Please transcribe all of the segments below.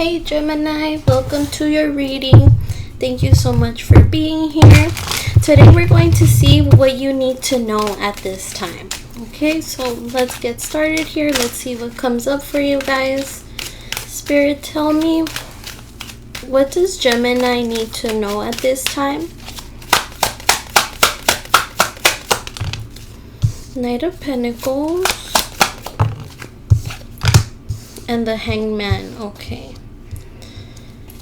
Hey Gemini, welcome to your reading. Thank you so much for being here. Today we're going to see what you need to know at this time. Okay, so let's get started here. Let's see what comes up for you guys. Spirit, tell me, what does Gemini need to know at this time? Knight of Pentacles and the Hangman. Okay.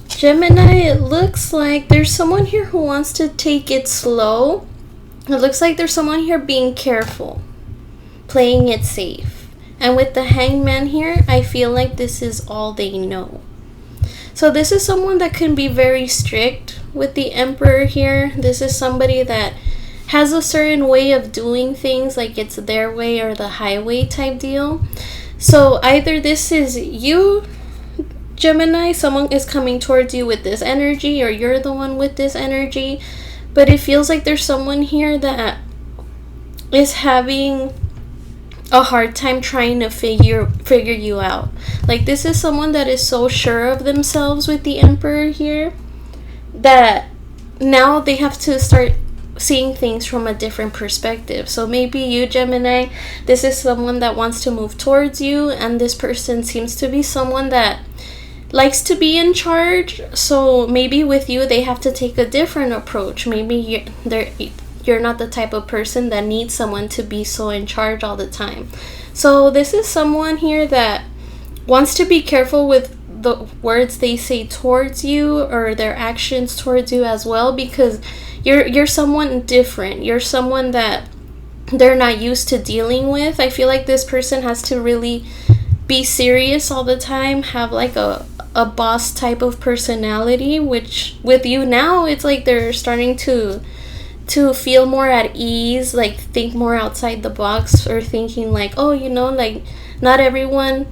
Gemini, it looks like there's someone here who wants to take it slow. It looks like there's someone here being careful, playing it safe. And with the Hangman here, I feel like this is all they know. So this is someone that can be very strict with the Emperor here. This is somebody that has a certain way of doing things, like it's their way or the highway type deal. So either this is you, Gemini, someone is coming towards you with this energy, or you're the one with this energy. But it feels like there's someone here that is having a hard time trying to figure you out. Like this is someone that is so sure of themselves with the Emperor here that now they have to start seeing things from a different perspective. So maybe you, Gemini, this is someone that wants to move towards you, and this person seems to be someone that likes to be in charge. So maybe with you they have to take a different approach. Maybe you're not the type of person that needs someone to be so in charge all the time. So this is someone here that wants to be careful with the words they say towards you or their actions towards you as well, because you're someone different. You're someone that they're not used to dealing with. I feel like this person has to really be serious all the time, have like a boss type of personality, which with you now it's like they're starting to feel more at ease, like think more outside the box, or thinking like, oh, like not everyone,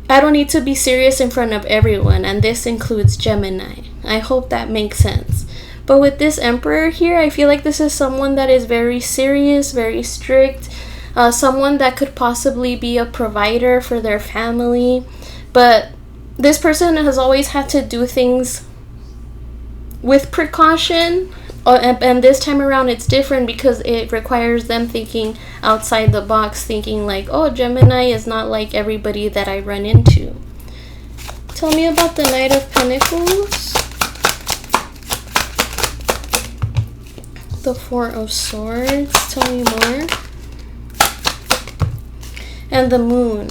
I don't need to be serious in front of everyone, and this includes Gemini. I hope that makes sense. But with this Emperor here, I feel like this is someone that is very serious, very strict, someone that could possibly be a provider for their family. But this person has always had to do things with precaution, and this time around it's different because it requires them thinking outside the box, thinking like, oh, Gemini is not like everybody that I run into. Tell me about the Knight of Pentacles, the Four of Swords, tell me more, and the Moon.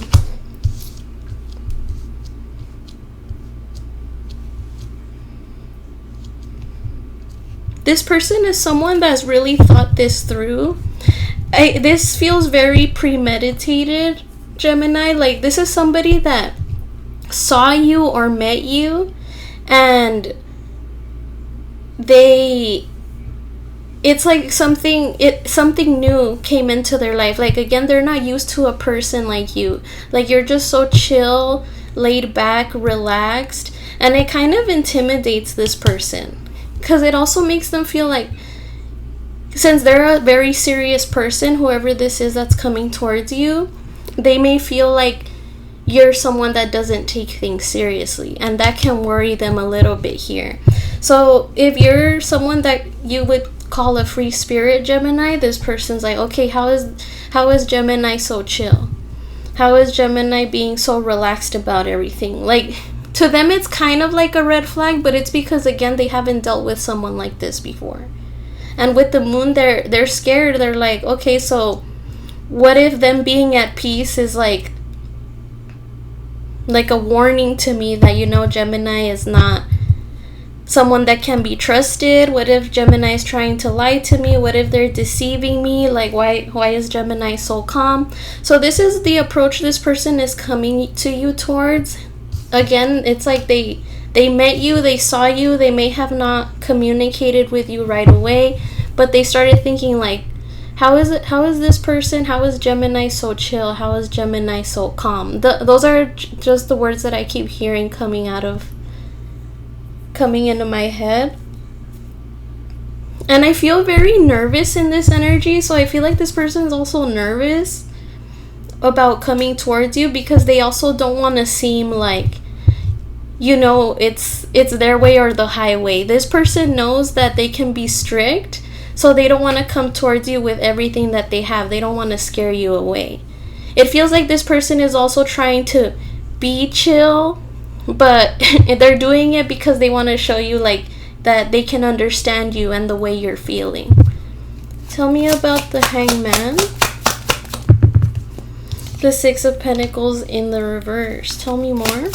This person is someone that's really thought this through. This feels very premeditated, Gemini. Like this is somebody that saw you or met you, and it's like something new came into their life. Like again, they're not used to a person like you. Like you're just so chill, laid back, relaxed, and it kind of intimidates this person. Because it also makes them feel like, since they're a very serious person, whoever this is that's coming towards you, they may feel like you're someone that doesn't take things seriously. And that can worry them a little bit here. So if you're someone that you would call a free spirit, Gemini, this person's like, okay, how is Gemini so chill? How is Gemini being so relaxed about everything? Like, to them, it's kind of like a red flag, but it's because, again, they haven't dealt with someone like this before. And with the Moon, they're scared. They're like, okay, so what if them being at peace is like a warning to me that, Gemini is not someone that can be trusted? What if Gemini is trying to lie to me? What if they're deceiving me? Like, why is Gemini so calm? So this is the approach this person is coming to you towards. Again, it's like they met you, they saw you, they may have not communicated with you right away, but they started thinking like, how is this person, how is Gemini so chill, how is Gemini so calm? Those are just the words that I keep hearing coming into my head. And I feel very nervous in this energy, so I feel like this person is also nervous. about coming towards you because they also don't want to seem like, you know, it's their way or the highway. This person knows that they can be strict, so they don't want to come towards you with everything that they have. They don't want to scare you away. It feels like this person is also trying to be chill, but they're doing it because they want to show you like that they can understand you and the way you're feeling. Tell me about the Hangman. The Six of Pentacles in the reverse. Tell me more.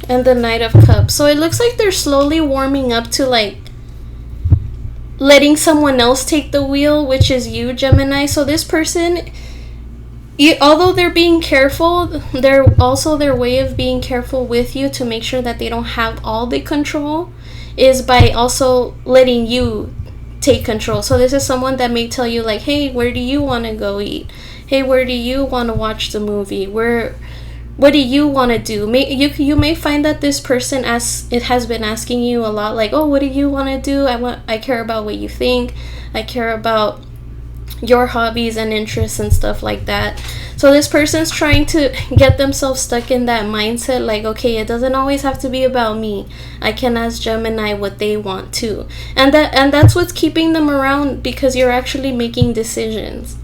And the Knight of Cups. So it looks like they're slowly warming up to like letting someone else take the wheel, which is you, Gemini. So this person, although they're being careful, they're also, their way of being careful with you to make sure that they don't have all the control is by also letting you take control. So this is someone that may tell you like, hey, where do you want to go eat? Hey, where do you want to watch the movie? What do you want to do? You may find that this person has been asking you a lot, like, oh, what do you want to do? I care about what you think. I care about your hobbies and interests and stuff like that. So this person's trying to get themselves stuck in that mindset, like, okay, it doesn't always have to be about me. I can ask Gemini what they want too. And that's what's keeping them around, because you're actually making decisions.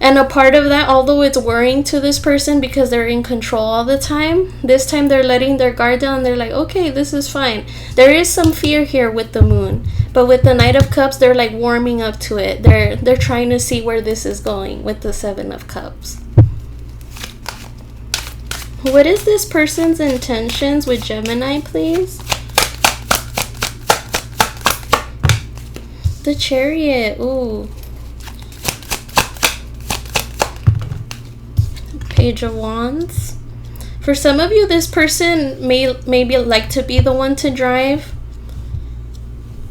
And a part of that, although it's worrying to this person because they're in control all the time, this time they're letting their guard down and they're like, okay, this is fine. There is some fear here with the moon, but with the Knight of Cups, they're like warming up to it. They're trying to see where this is going with the Seven of Cups. What is this person's intentions with Gemini, please? The Chariot. Ooh. Page of Wands. For some of you, this person may maybe like to be the one to drive.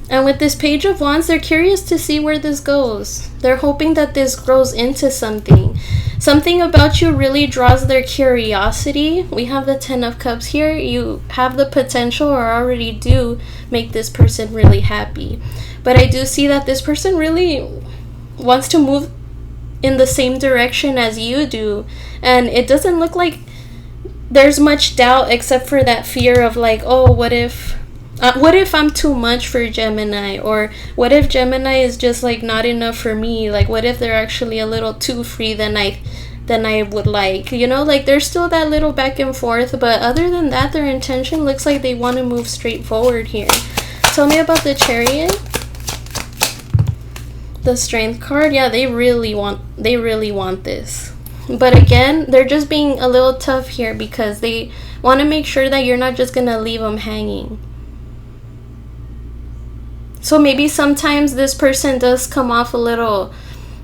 And with this Page of Wands, they're curious to see where this goes. They're hoping that this grows into something. Something about you really draws their curiosity. We have the Ten of Cups here. You have the potential, or already do, make this person really happy. But I do see that this person really wants to move in the same direction as you do, and it doesn't look like there's much doubt, except for that fear of like, oh, what if I'm too much for Gemini, or what if Gemini is just like not enough for me, like what if they're actually a little too free than I would like, you know, like there's still that little back and forth. But other than that, their intention looks like they want to move straight forward here. Tell me about the Chariot. The Strength card. Yeah, they really want this. But again, they're just being a little tough here because they want to make sure that you're not just gonna leave them hanging. So maybe sometimes this person does come off a little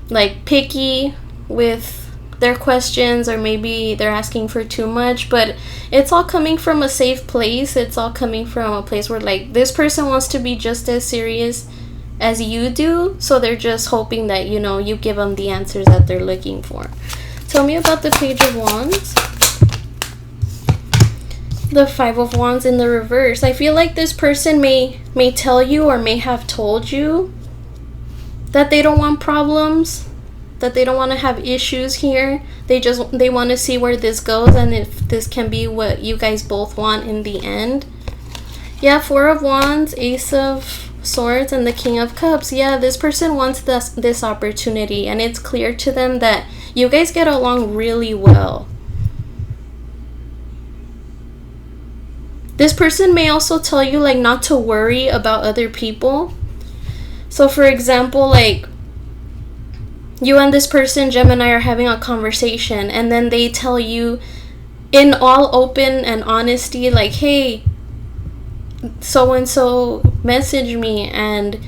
like picky with their questions, or maybe they're asking for too much, but it's all coming from a safe place. It's all coming from a place where like this person wants to be just as serious as you do, so they're just hoping that, you know, you give them the answers that they're looking for. Tell me about the Page of Wands. The Five of Wands in the reverse. I feel like this person may tell you, or may have told you, that they don't want problems, that they don't want to have issues here. They want to see where this goes, and if this can be what you guys both want in the end. Yeah, Four of Wands, Ace of Swords, and the King of Cups. Yeah, this person wants this opportunity, and it's clear to them that you guys get along really well. This person may also tell you like not to worry about other people. So for example, like you and this person, Gemini, are having a conversation, and then they tell you in all open and honesty, like, hey, so and so message me, and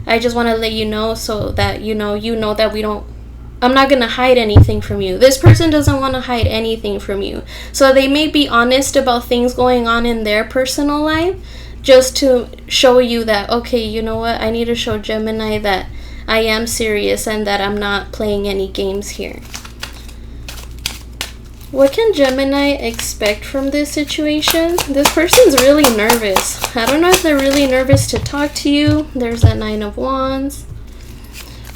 I just want to let you know so that you know that I'm not gonna hide anything from you. This person doesn't want to hide anything from you, so they may be honest about things going on in their personal life, just to show you that, okay, you know what, I need to show Gemini that I am serious and that I'm not playing any games here. What can Gemini expect from this situation? This person's really nervous. I don't know if they're really nervous to talk to you. There's that Nine of Wands.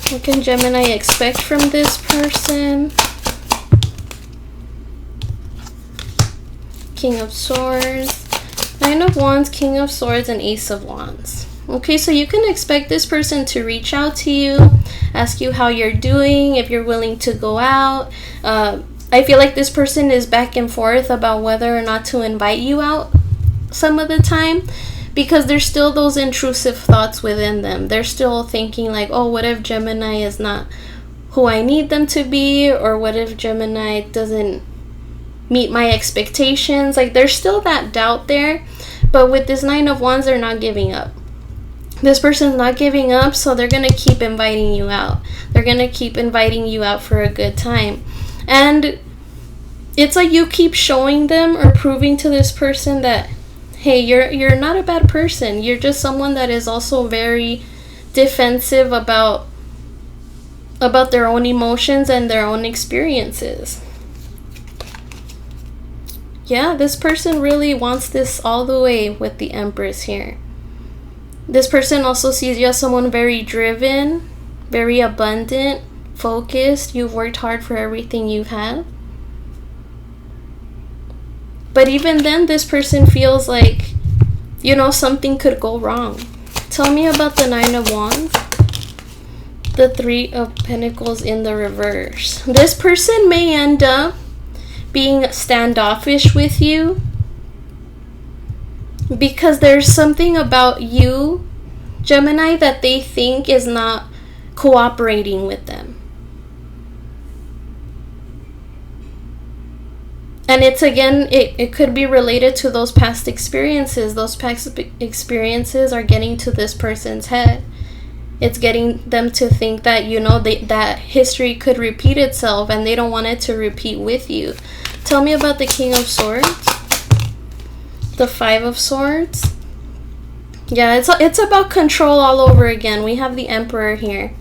What can Gemini expect from this person? King of Swords, Nine of Wands, King of Swords, and Ace of Wands. Okay, so you can expect this person to reach out to you, ask you how you're doing, if you're willing to go out. I feel like this person is back and forth about whether or not to invite you out some of the time, because there's still those intrusive thoughts within them. They're still thinking like, oh, what if Gemini is not who I need them to be? Or what if Gemini doesn't meet my expectations? Like, there's still that doubt there. But with this Nine of Wands, they're not giving up. This person's not giving up, so they're going to keep inviting you out. They're going to keep inviting you out for a good time. And it's like you keep showing them or proving to this person that, hey, you're not a bad person. You're just someone that is also very defensive about their own emotions and their own experiences. Yeah, this person really wants this all the way with the Empress here. This person also sees you as someone very driven, very abundant, focused. You've worked hard for everything you've had. But even then, this person feels like, you know, something could go wrong. Tell me about the Nine of Wands. The Three of Pentacles in the reverse. This person may end up being standoffish with you, because there's something about you, Gemini, that they think is not cooperating with them. And it's, again, it could be related to those past experiences. Those past experiences are getting to this person's head. It's getting them to think that, you know, that history could repeat itself, and they don't want it to repeat with you. Tell me about the King of Swords. The Five of Swords. Yeah, it's about control all over again. We have the Emperor here.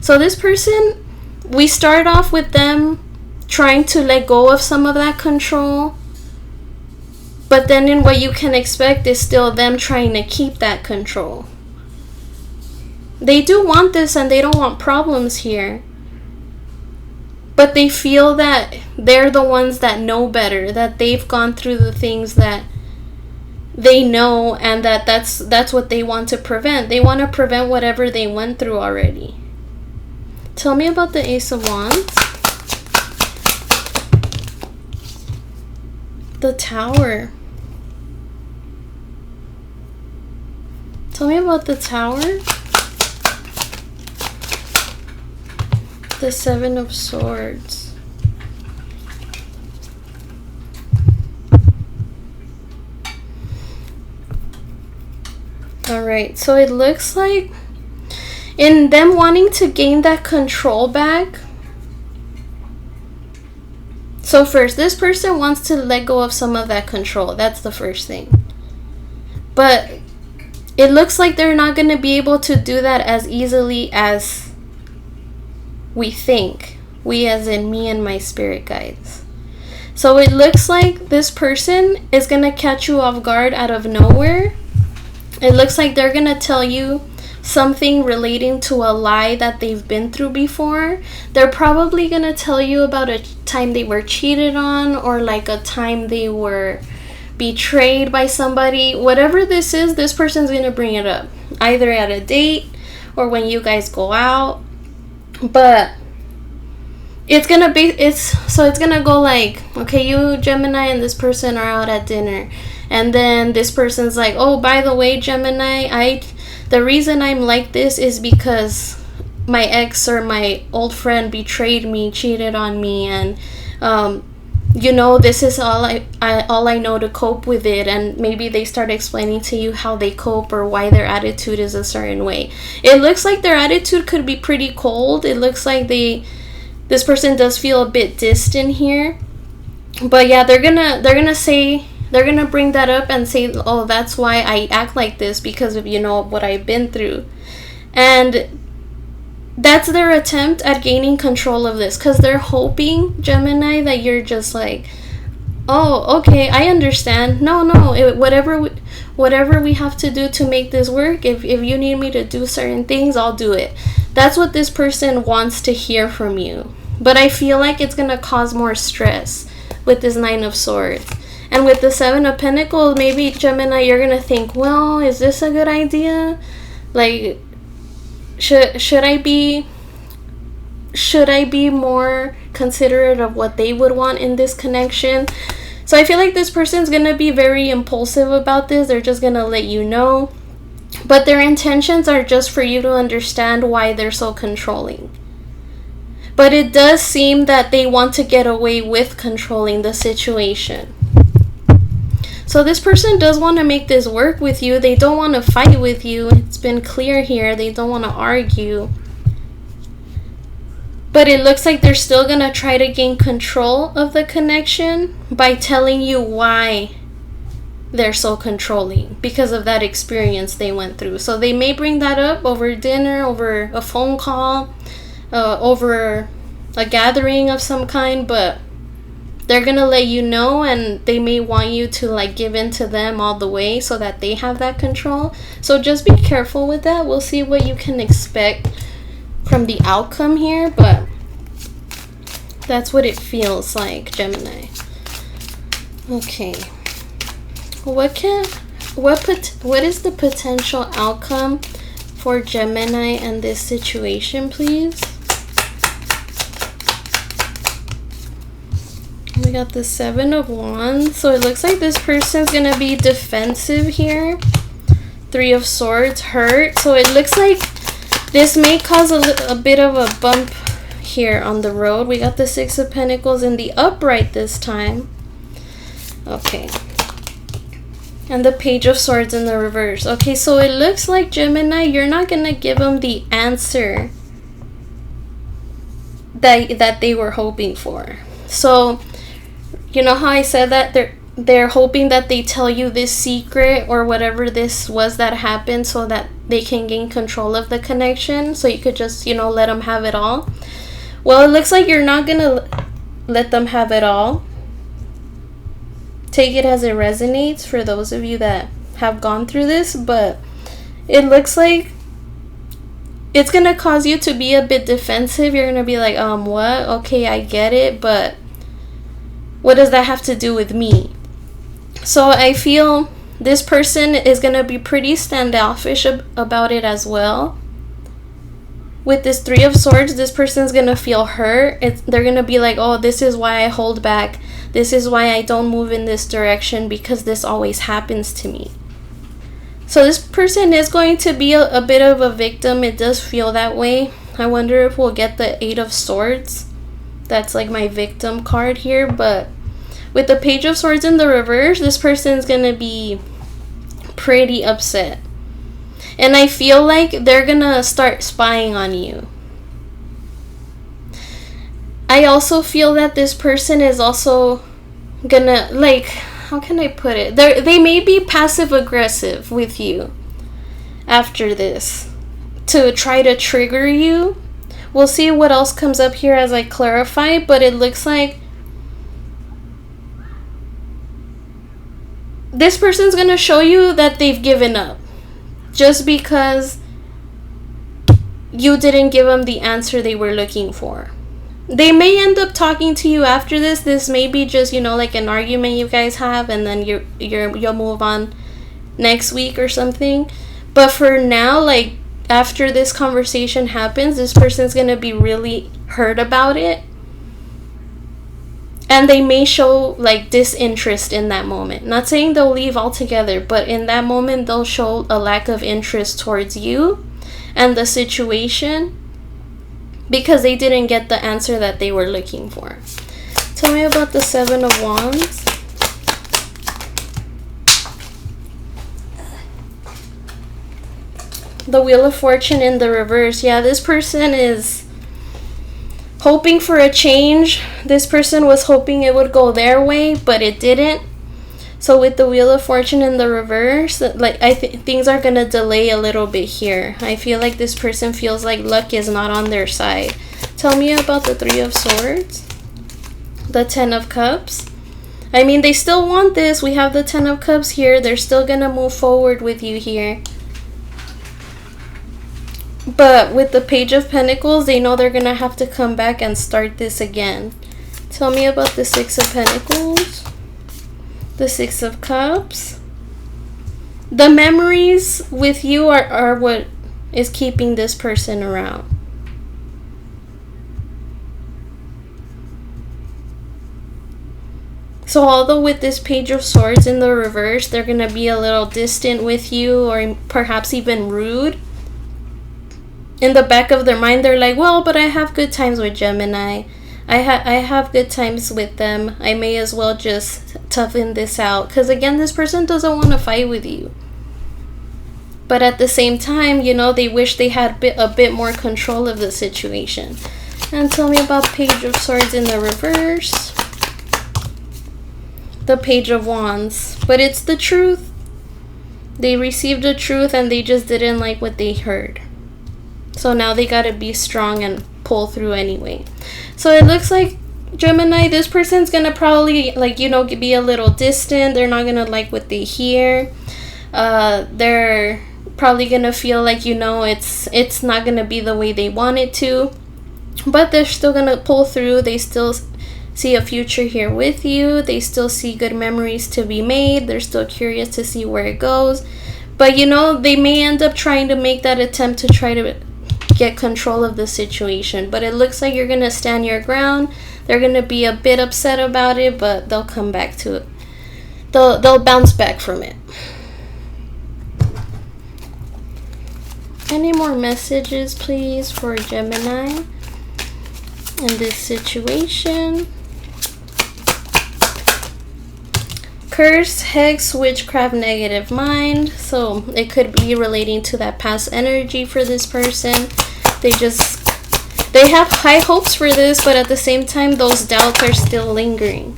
So this person, we start off with them trying to let go of some of that control. But then in what you can expect is still them trying to keep that control. They do want this and they don't want problems here. But they feel that they're the ones that know better, that they've gone through the things that they know, and that's what they want to prevent. They want to prevent whatever they went through already. Tell me about the Ace of Wands. The Tower. Tell me about the Tower. The Seven of Swords. Alright, so it looks like in them wanting to gain that control back. So first, this person wants to let go of some of that control. That's the first thing. But it looks like they're not going to be able to do that as easily as we think. We as in me and my spirit guides. So it looks like this person is going to catch you off guard out of nowhere. It looks like they're going to tell you something relating to a lie that they've been through before. They're probably going to tell you about a time they were cheated on, or like a time they were betrayed by somebody. Whatever this is, this person's going to bring it up, either at a date or when you guys go out. But it's going to go like, okay, you Gemini and this person are out at dinner. And then this person's like, oh, by the way, Gemini, the reason I'm like this is because my ex or my old friend betrayed me, cheated on me, and you know, this is all I know to cope with it. And maybe they start explaining to you how they cope or why their attitude is a certain way. It looks like their attitude could be pretty cold. It looks like this person does feel a bit distant here. But yeah, they're gonna bring that up and say, oh, that's why I act like this, because of, you know, what I've been through. And that's their attempt at gaining control of this, because they're hoping, Gemini, that you're just like, oh, okay, I understand. Whatever we have to do to make this work, if you need me to do certain things, I'll do it. That's what this person wants to hear from you. But I feel like it's going to cause more stress with this Nine of Swords. And with the Seven of Pentacles, maybe, Gemini, you're going to think, well, is this a good idea? Like, should I be more considerate of what they would want in this connection? So I feel like this person's going to be very impulsive about this. They're just going to let you know. But their intentions are just for you to understand why they're so controlling. But it does seem that they want to get away with controlling the situation. So this person does want to make this work with you. They don't want to fight with you. It's been clear here. They don't want to argue. But it looks like they're still going to try to gain control of the connection by telling you why they're so controlling, because of that experience they went through. So they may bring that up over dinner, over a phone call, over a gathering of some kind, but they're gonna let you know, and they may want you to like give in to them all the way so that they have that control. So just be careful with that. We'll see what you can expect from the outcome here, but that's what it feels like, Gemini. Okay. What is the potential outcome for Gemini and this situation, please? We got the Seven of Wands. So it looks like this person's going to be defensive here. Three of Swords, hurt. So it looks like this may cause a bit of a bump here on the road. We got the Six of Pentacles in the upright this time. Okay. And the Page of Swords in the reverse. Okay, so it looks like, Gemini, you're not going to give them the answer that they were hoping for. So, you know how I said that they're hoping that they tell you this secret or whatever this was that happened so that they can gain control of the connection, so you could just, you know, let them have it all. Well, it looks like you're not going to let them have it all. Take it as it resonates for those of you that have gone through this, but it looks like it's going to cause you to be a bit defensive. You're going to be like, what? Okay, I get it, but what does that have to do with me? So I feel this person is going to be pretty standoffish about it as well. With this Three of Swords, this person's going to feel hurt. They're going to be like, oh, this is why I hold back. This is why I don't move in this direction, because this always happens to me. So this person is going to be a bit of a victim. It does feel that way. I wonder if we'll get the Eight of Swords. That's like my victim card here. But with the Page of Swords in the reverse, this person's going to be pretty upset. And I feel like they're going to start spying on you. I also feel that this person is also gonna, like, how can I put it? They may be passive aggressive with you after this to try to trigger you. We'll see what else comes up here as I clarify, but it looks like this person's gonna show you that they've given up just because you didn't give them the answer they were looking for. They may end up talking to you after this. This may be just, you know, like an argument you guys have, and then you'll move on next week or something. But for now, like, after this conversation happens, this person's gonna be really hurt about it, and they may show like disinterest in that moment. Not saying they'll leave altogether, but in that moment they'll show a lack of interest towards you and the situation, because they didn't get the answer that they were looking for. Tell me about the Seven of Wands. The Wheel of Fortune in the reverse. Yeah, this person is hoping for a change. This person was hoping it would go their way, but it didn't. So with the Wheel of Fortune in the reverse, like, I think things are going to delay a little bit here. I feel like this person feels like luck is not on their side. Tell me about the Three of Swords. The Ten of Cups. I mean, they still want this. We have the Ten of Cups here. They're still going to move forward with you here. But with the Page of Pentacles, they know they're going to have to come back and start this again. Tell me about the Six of Pentacles. The Six of Cups. The memories with you are what is keeping this person around. So although with this Page of Swords in the reverse, they're going to be a little distant with you, or perhaps even rude, in the back of their mind, they're like, well, but I have good times with Gemini. I have good times with them. I may as well just toughen this out. Because again, this person doesn't want to fight with you. But at the same time, you know, they wish they had a bit more control of the situation. And tell me about Page of Swords in the reverse. The Page of Wands. But it's the truth. They received the truth and they just didn't like what they heard. So now they gotta be strong and pull through anyway. So it looks like, Gemini, this person's gonna probably, like, you know, be a little distant. They're not gonna like what they hear. They're probably gonna feel like, you know, it's not gonna be the way they want it to. But they're still gonna pull through. They still see a future here with you. They still see good memories to be made. They're still curious to see where it goes. But, you know, they may end up trying to make that attempt to try to get control of the situation. But it looks like you're going to stand your ground. They're going to be a bit upset about it, but they'll come back to it. They'll bounce back from it. Any more messages, please, for Gemini in this situation? Curse, hex, witchcraft, negative mind. So it could be relating to that past energy for this person. They have high hopes for this, but at the same time, those doubts are still lingering.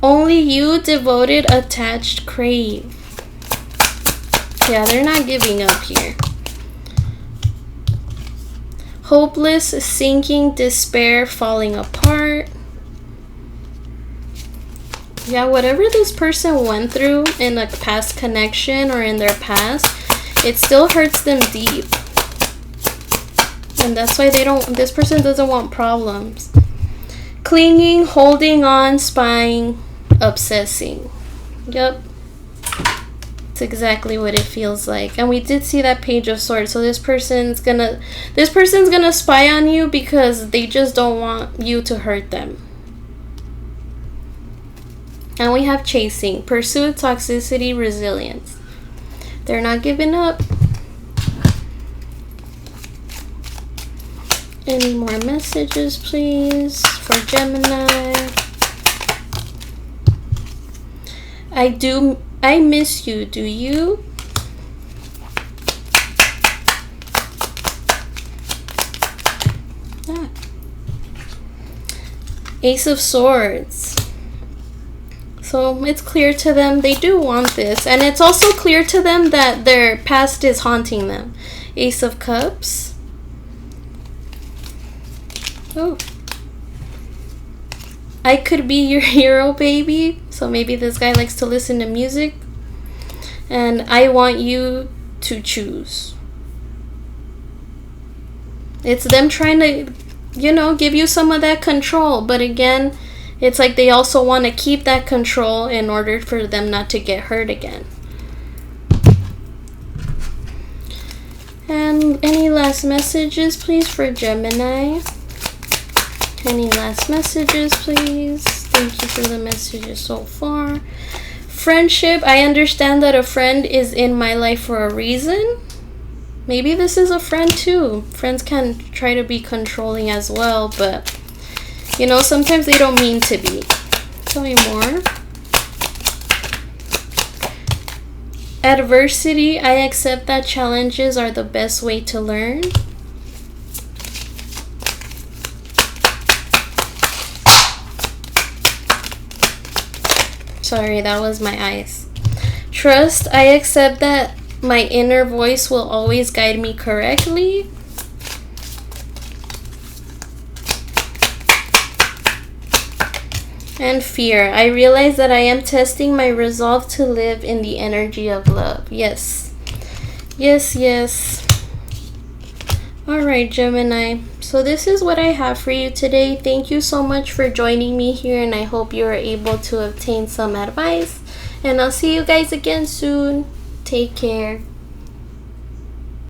Only you, devoted, attached, crave. Yeah, they're not giving up here. Hopeless, sinking, despair, falling apart. Yeah, whatever this person went through in a past connection or in their past, it still hurts them deep. And that's why this person doesn't want problems. Clinging, holding on, spying, obsessing. Yep. It's exactly what it feels like. And we did see that Page of Swords. So this person's gonna spy on you because they just don't want you to hurt them. And we have chasing, pursuit, toxicity, resilience. They're not giving up. Any more messages, please, for Gemini? I miss you, do you? Ah. Ace of Swords. So it's clear to them they do want this. And it's also clear to them that their past is haunting them. Ace of Cups. Oh. I could be your hero, baby. So maybe this guy likes to listen to music. And I want you to choose. It's them trying to, you know, give you some of that control. But again, it's like they also want to keep that control in order for them not to get hurt again. And any last messages, please, for Gemini? Any last messages, please? Thank you for the messages so far. Friendship. I understand that a friend is in my life for a reason. Maybe this is a friend too. Friends can try to be controlling as well, but you know, sometimes they don't mean to be. Tell me more. Adversity. I accept that challenges are the best way to learn. Sorry, that was my eyes. Trust. I accept that my inner voice will always guide me correctly. And fear. I realize that I am testing my resolve to live in the energy of love. Yes. Yes, yes. Alright, Gemini. So this is what I have for you today. Thank you so much for joining me here, and I hope you are able to obtain some advice. And I'll see you guys again soon. Take care.